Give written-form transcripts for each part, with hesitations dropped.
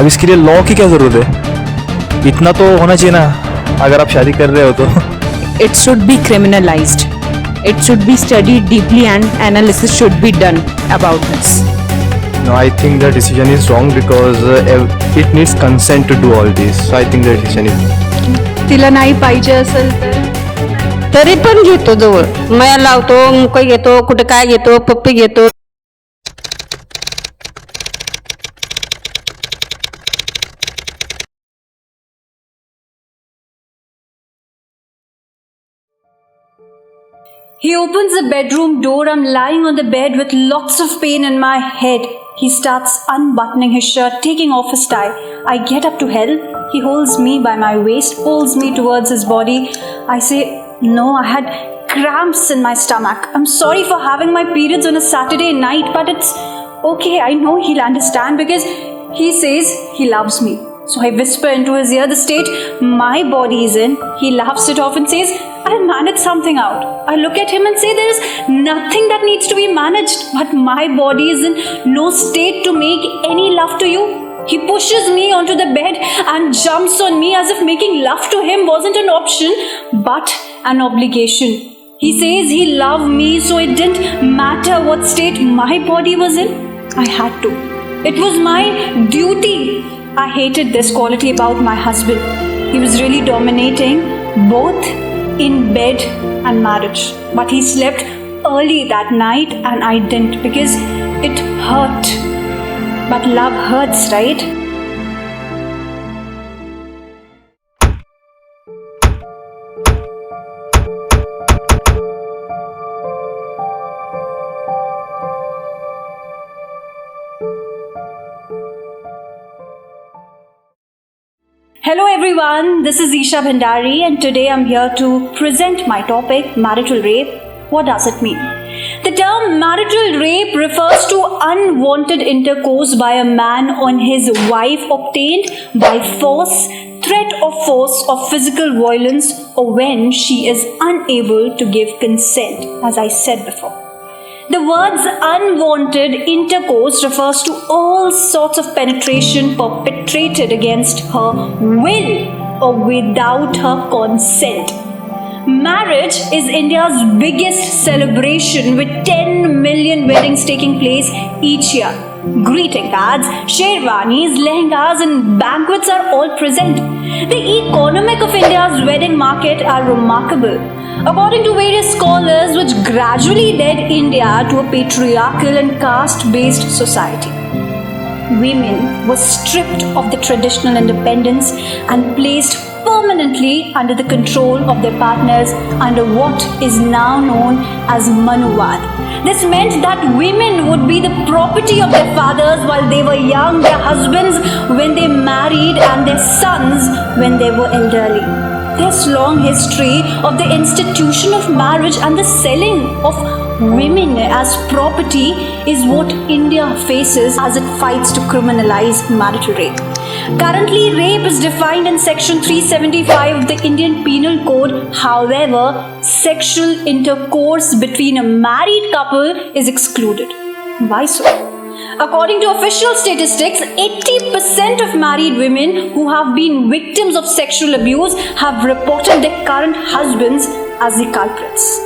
अब इसके लिए लॉ की क्या ज़रूरत है? इतना तो होना चाहिए ना अगर आप शादी कर रहे हो तो। It should be criminalized. It should be studied deeply and analysis should be done about this. No, I think the decision is wrong because it needs consent to do all this. So I think the decision is. तिला नाही पाहिजे असेल तर तरी पण घेतो जवळ, माया लावतो, मुकई घेतो, कुठे काय घेतो, पप्पी घेतो. He opens the bedroom door. I'm lying on the bed with lots of pain in my head. He starts unbuttoning his shirt, taking off his tie. I get up to help. He holds me by my waist, pulls me towards his body. I say, no, I had cramps in my stomach. I'm sorry for having my periods on a Saturday night, but it's okay. I know he'll understand because he says he loves me. So I whisper into his ear the state my body is in. He laughs it off and says, I'll manage something out. I look at him and say, there is nothing that needs to be managed, but my body is in no state to make any love to you. He pushes me onto the bed and jumps on me as if making love to him wasn't an option, but an obligation. He says he loved me, so it didn't matter what state my body was in. I had to. It was my duty. I hated this quality about my husband. He was really dominating, both in bed and marriage. But he slept early that night and I didn't because it hurt. But love hurts, right? Hello everyone, this is Isha Bhandari and today I'm here to present my topic, marital rape. What does it mean? The term marital rape refers to unwanted intercourse by a man on his wife obtained by force, threat of force or physical violence or when she is unable to give consent, as I said before. The words unwanted intercourse refers to all sorts of penetration perpetrated against her will or without her consent. Marriage is India's biggest celebration with 10 million weddings taking place each year. Greeting cards, sherwanis, lehengas and banquets are all present. The economics of India's wedding market are remarkable. According to various scholars, which gradually led India to a patriarchal and caste-based society. Women were stripped of the traditional independence and placed permanently under the control of their partners under what is now known as Manuvad. This meant that women would be the property of their fathers while they were young, their husbands when they married, and their sons when they were elderly. This long history of the institution of marriage and the selling of women as property is what India faces as it fights to criminalize marital rape. Currently, rape is defined in Section 375 of the Indian Penal Code. However, sexual intercourse between a married couple is excluded. Why so? According to official statistics, 80% of married women who have been victims of sexual abuse have reported their current husbands as the culprits.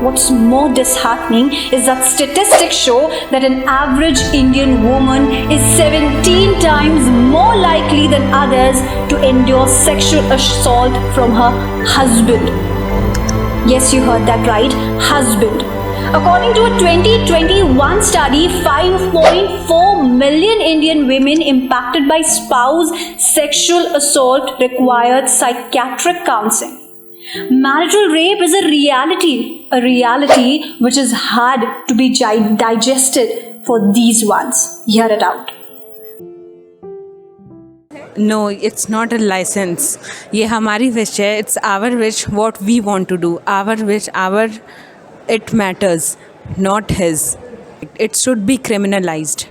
What's more disheartening is that statistics show that an average Indian woman is 17 times more likely than others to endure sexual assault from her husband. Yes, you heard that right, husband. According to a 2021 study, 5.4 million Indian women impacted by spouse sexual assault required psychiatric counseling. Marital rape is a reality which is hard to be digested for these ones. Hear it out. No, it's not a license. ये हमारी wish है. It's our wish, what we want to do. Our wish, it matters, not his. It should be criminalized.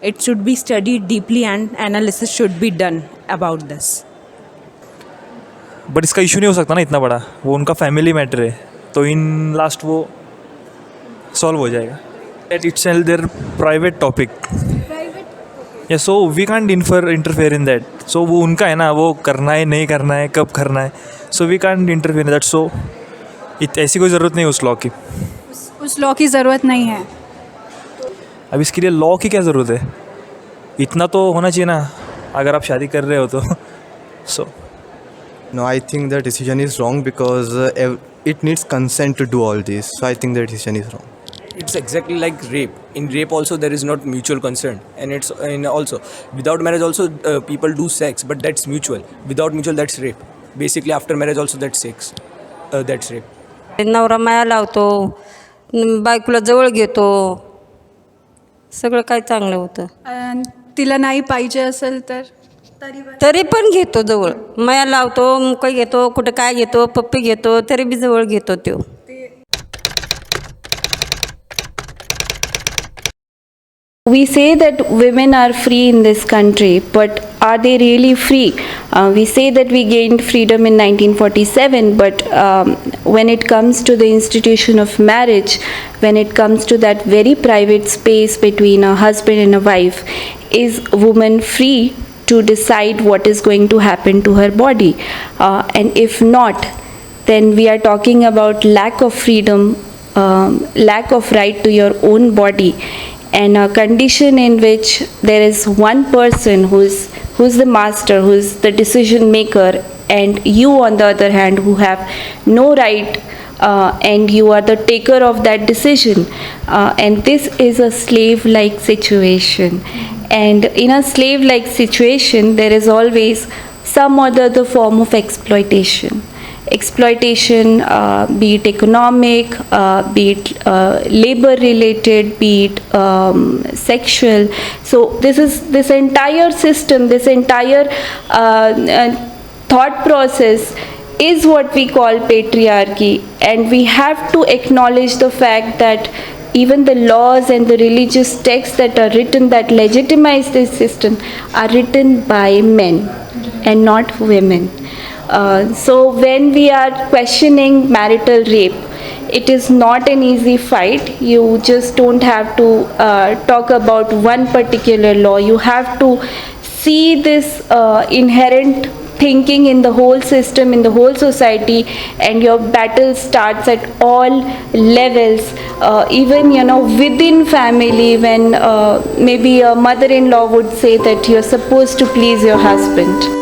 It should be studied deeply and analysis should be done about this. But इसका issue नहीं हो सकता ना इतना बड़ा, वो उनका family matter है, तो इन लास्ट वो सॉल्व हो जाएगा. It's their private topic. Yeah so we can't interfere in that. So वो उनका है ना, वो करना है नहीं करना है कब करना है. So we can't interfere in that. So ऐसी कोई ज़रूरत नहीं उस लॉ की. उस लॉ की ज़रूरत नहीं है. अब इसके लिए लॉ की क्या ज़रूरत है? इतना तो होना चाहिए ना अगर आप शादी कर रहे हो तो. सो No, I think the decision is wrong because it needs consent to do all this. So I think the decision is wrong. It's exactly like rape. In rape also there is not mutual consent, and it's in also without marriage also people do sex, but that's mutual. Without mutual, that's rape. Basically after marriage also that's sex. That's rape. नवरा माया लावतो, बायकोला जवळ घेतो, सगळं काय चांगलं होतं. तिला नाही पाहिजे असेल तर तरी पण घेतो जवळ, माया लावतो, मुकई घेतो, कुठं काय घेतो, पप्पी घेतो, तरी बी जवळ घेतो तो. We say that women are free in this country, but are they really free? We say that we gained freedom in 1947, but when it comes to the institution of marriage, when it comes to that very private space between a husband and a wife, is woman free to decide what is going to happen to her body? And if not, then we are talking about lack of freedom, lack of right to your own body, and a condition in which there is one person who's the master, who's the decision maker, and you on the other hand who have no right, and you are the taker of that decision, and this is a slave-like situation. And in a slave-like situation there is always some other form of exploitation, be it economic, be it labor related, be it sexual. So this entire system, this entire thought process is what we call patriarchy, and we have to acknowledge the fact that even the laws and the religious texts that are written that legitimize this system are written by men and not women. So when we are questioning marital rape, it is not an easy fight. You just don't have to talk about one particular law. You have to see this inherent thinking in the whole system, in the whole society, and your battle starts at all levels, even within family, when maybe a mother-in-law would say that you're supposed to please your husband.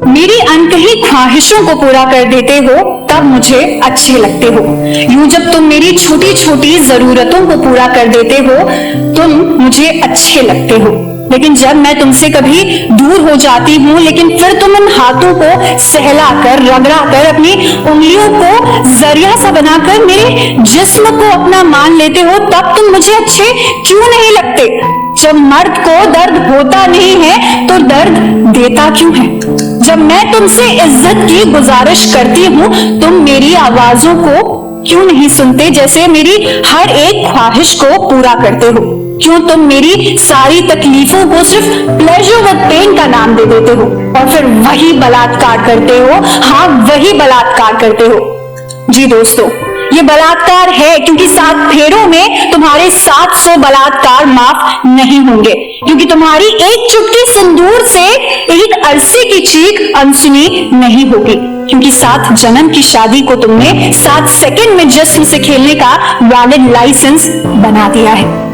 मेरी अनकही ख्वाहिशों को पूरा कर देते हो तब मुझे अच्छे लगते हो. यूं जब तुम मेरी छोटी छोटी जरूरतों को पूरा कर देते हो तुम मुझे अच्छे लगते हो. लेकिन जब मैं तुमसे कभी दूर हो जाती हूँ, लेकिन फिर तुम उन हाथों को सहलाकर रगड़ाकर अपनी उंगलियों को जरिया सा बनाकर मेरे जिस्म को अपना मान लेते हो, तब तुम मुझे अच्छे क्यों नहीं लगते? जब मर्द को दर्द होता नहीं है तो दर्द देता क्यों है? जब मैं तुमसे इज्जत की गुजारिश करती हूँ तुम मेरी आवाजों को क्यों नहीं सुनते? जैसे मेरी हर एक ख्वाहिश को पूरा करते हो. क्यों तुम मेरी सारी तकलीफों को सिर्फ प्लेजर विद पेन का नाम दे देते हो और फिर वही बलात्कार करते हो? हाँ, वही बलात्कार करते हो. जी दोस्तों, ये बलात्कार है, क्योंकि 7 फेरों में तुम्हारे 700 बलात्कार माफ नहीं होंगे, क्योंकि तुम्हारी एक चुटकी सिंदूर से एक अरसे की चीख अनसुनी नहीं होगी, क्योंकि 7 जन्म की शादी को तुमने 7 सेकंड में जिस्म से खेलने का वैलिड लाइसेंस बना दिया है.